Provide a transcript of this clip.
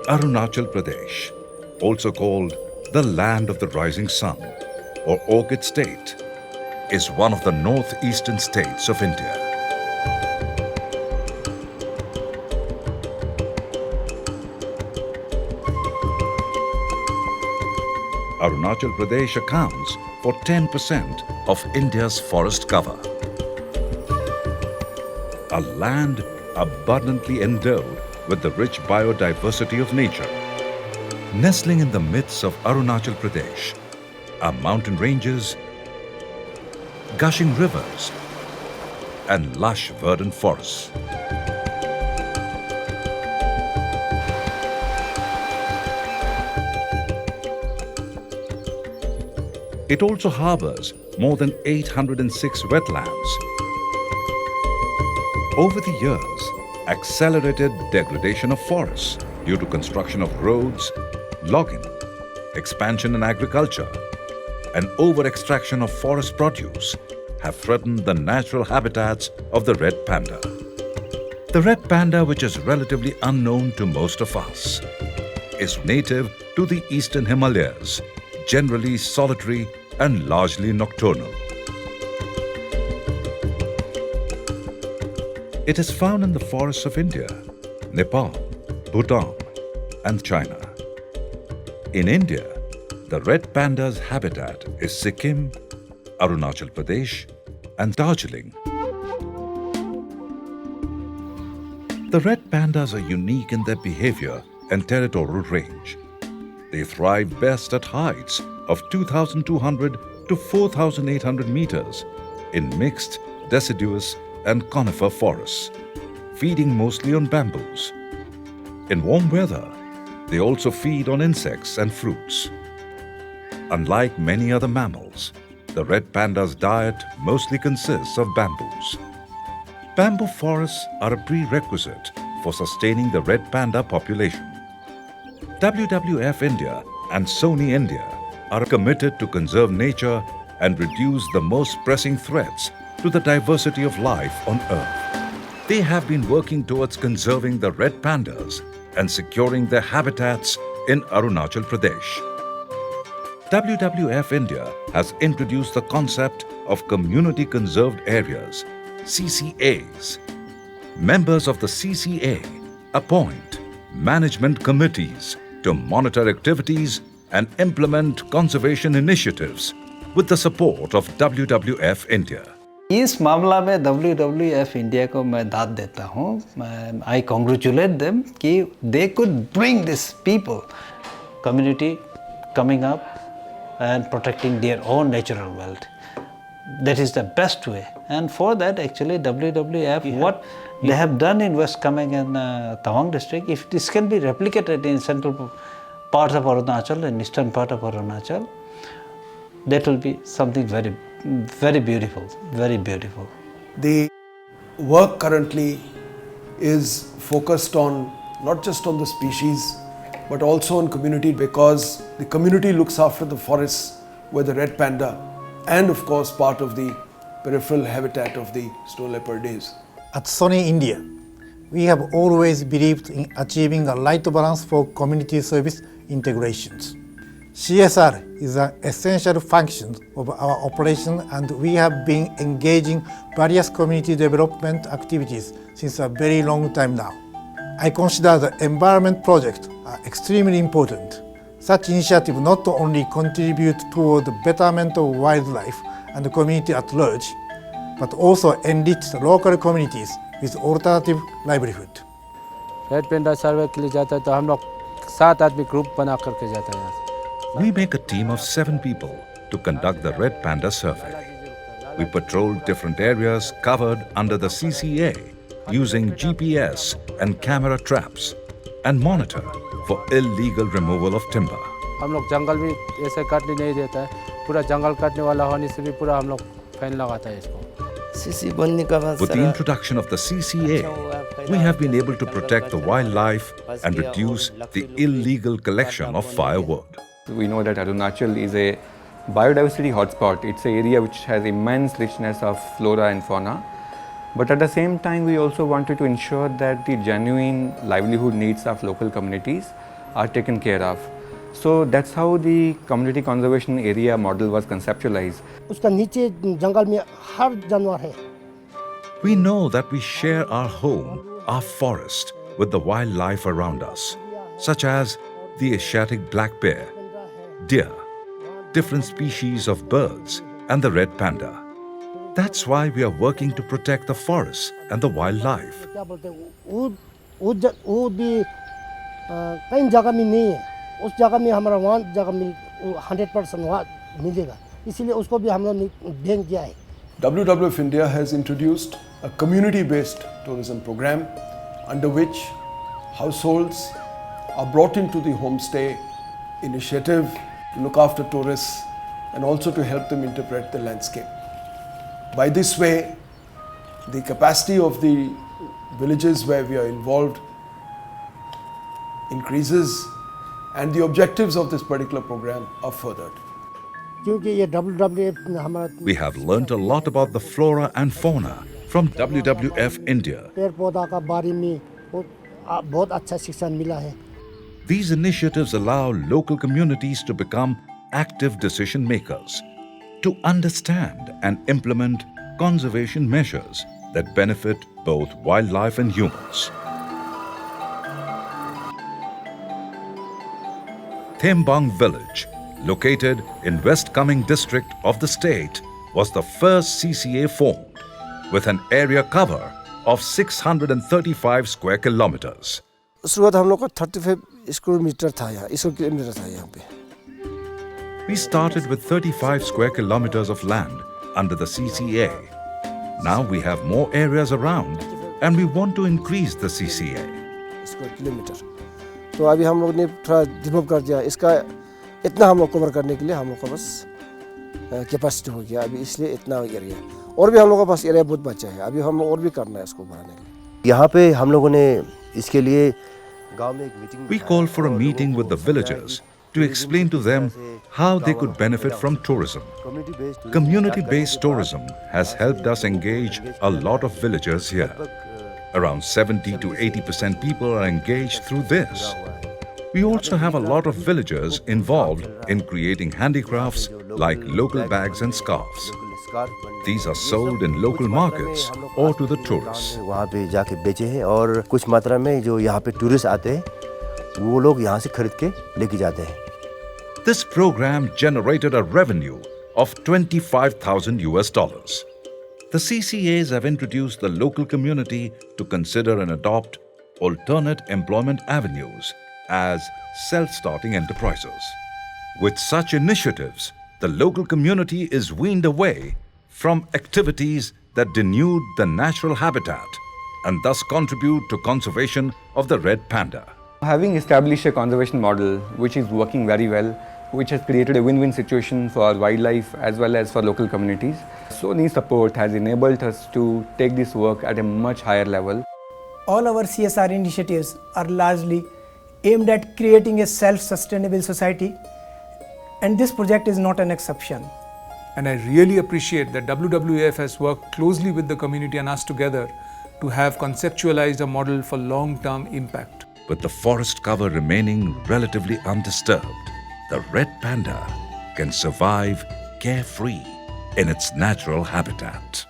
Arunachal Pradesh, also called the land of the rising sun or Orchid State, is one of the northeastern states of India. Arunachal Pradesh accounts for 10% of India's forest cover. A land abundantly endowed with the rich biodiversity of nature. Nestling in the midst of Arunachal Pradesh are mountain ranges, gushing rivers, and lush verdant forests. It also harbors more than 806 wetlands. Over the years, accelerated degradation of forests due to construction of roads, logging, expansion in agriculture, and over-extraction of forest produce have threatened the natural habitats of the red panda. The red panda, which is relatively unknown to most of us, is native to the eastern Himalayas, generally solitary and largely nocturnal. It is found in the forests of India, Nepal, Bhutan, and China. In India, the red panda's habitat is Sikkim, Arunachal Pradesh, and Darjeeling. The red pandas are unique in their behavior and territorial range. They thrive best at heights of 2,200 to 4,800 meters in mixed, deciduous, and conifer forests, feeding mostly on bamboos. In warm weather, they also feed on insects and fruits. Unlike many other mammals, the red panda's diet mostly consists of bamboos. Bamboo forests are a prerequisite for sustaining the red panda population. WWF-India and Sony India are committed to conserve nature and reduce the most pressing threats to the diversity of life on Earth. They have been working towards conserving the red pandas and securing their habitats in Arunachal Pradesh. WWF India has introduced the concept of Community Conserved Areas, CCAs. Members of the CCA appoint management committees to monitor activities and implement conservation initiatives with the support of WWF India. इस मामला में WWF India को मैं दाद देता हूँ. I congratulate them कि they could bring this people, community coming up and protecting their own natural wealth. That is the best way. And for that, actually, WWF, what they have done in West Kameng and Tawang district, if this can be replicated in central parts of Arunachal and eastern part of Arunachal, that will be something very, very beautiful, very beautiful. The work currently is focused on not just on the species, but also on community, because the community looks after the forests where the red panda and of course part of the peripheral habitat of the snow leopard is. At Sony India, we have always believed in achieving a right balance for community service integrations. CSR is an essential function of our operation, and we have been engaging various community development activities since a very long time now. I consider the environment projects are extremely important. Such initiatives not only contribute toward the betterment of wildlife and the community at large, but also enrich the local communities with alternative livelihood. Red panda survey के लिए जाता है तो हम लोग 7 आदमी group बना करके जाता है यहाँ से. We make a team of 7 people to conduct the red panda survey. We patrol different areas covered under the CCA using GPS and camera traps and monitor for illegal removal of timber. हम लोग जंगल भी ऐसे काटने नहीं देता है. पूरा जंगल काटने वाला होने से भी पूरा हम लोग फाइन लगाता है इसको. With the introduction of the CCA, we have been able to protect the wildlife and reduce the illegal collection of firewood. We know that Arunachal is a biodiversity hotspot. It's an area which has immense richness of flora and fauna. But at the same time, we also wanted to ensure that the genuine livelihood needs of local communities are taken care of. So that's how the community conservation area model was conceptualized. उसका नीचे जंगल में हर जानवर है. We know that we share our home, our forest, with the wildlife around us, such as the Asiatic black bear, deer, different species of birds, and the red panda. That's why we are working to protect the forests and the wildlife. क्या बोलते हैं वो भी कई जगह में नहीं है. उस जगह में हमारा वहाँ जगह मिल 100% वहाँ मिलेगा. इसीलिए उसको भी हम लोग ने बैंक किया है. WWF-India has introduced a community-based tourism program under which households are brought into the homestay initiative to look after tourists and also to help them interpret the landscape. By this way, the capacity of the villages where we are involved increases and the objectives of this particular program are furthered. क्योंकि ये WWF हमारा We have learnt a lot about the flora and fauna from WWF-India. पेड़ पौधा का बारे में बहुत अच्छा शिक्षा मिला है. These initiatives allow local communities to become active decision makers, to understand and implement conservation measures that benefit both wildlife and humans. Thembang village, located in West Kameng district of the state, was the first CCA formed, with an area cover of 635 square kilometers. शुरुआत हम लोग का 35 square metre था यहाँ पे. We started with 35 square kilometers of land under the CCA. Now we have more areas around and we want to increase the CCA. Square kilometre. तो अभी हम लोग ने थोड़ा डेवलप कर दिया. इसका इतना हम लोग कवर करने के लिए हम लोग का बस कैपेसिटी हो गया. अभी इसलिए इतना एरिया और भी हम लोगों के पास एरिया बहुत बचा है. अभी हम और भी करना है इसको बढ़ाने के लिए. यहाँ पे हम लोगों ने इसके लिए गांव में एक meeting. We called for a meeting with the villagers to explain to them how they could benefit from tourism. Community-based tourism has helped us engage a lot of villagers here. Around 70 to 80% people are engaged through this. We also have a lot of villagers involved in creating handicrafts like local bags and scarves. These are sold in local markets or to the tourists. वहाँ पे जाके बेचे हैं और कुछ मात्रा में जो यहाँ पे टूरिस्ट आते हैं वो लोग यहाँ से खरीद के लेके जाते हैं. This program generated a revenue of $25,000. The CCAs have introduced the local community to consider and adopt alternate employment avenues as self-starting enterprises. With such initiatives, the local community is weaned away from activities that denude the natural habitat and thus contribute to conservation of the red panda. Having established a conservation model which is working very well, which has created a win-win situation for wildlife as well as for local communities, Sony's support has enabled us to take this work at a much higher level. All our CSR initiatives are largely aimed at creating a self-sustainable society, and this project is not an exception. And I really appreciate that WWF has worked closely with the community and us together to have conceptualized a model for long-term impact. With the forest cover remaining relatively undisturbed, the red panda can survive carefree in its natural habitat.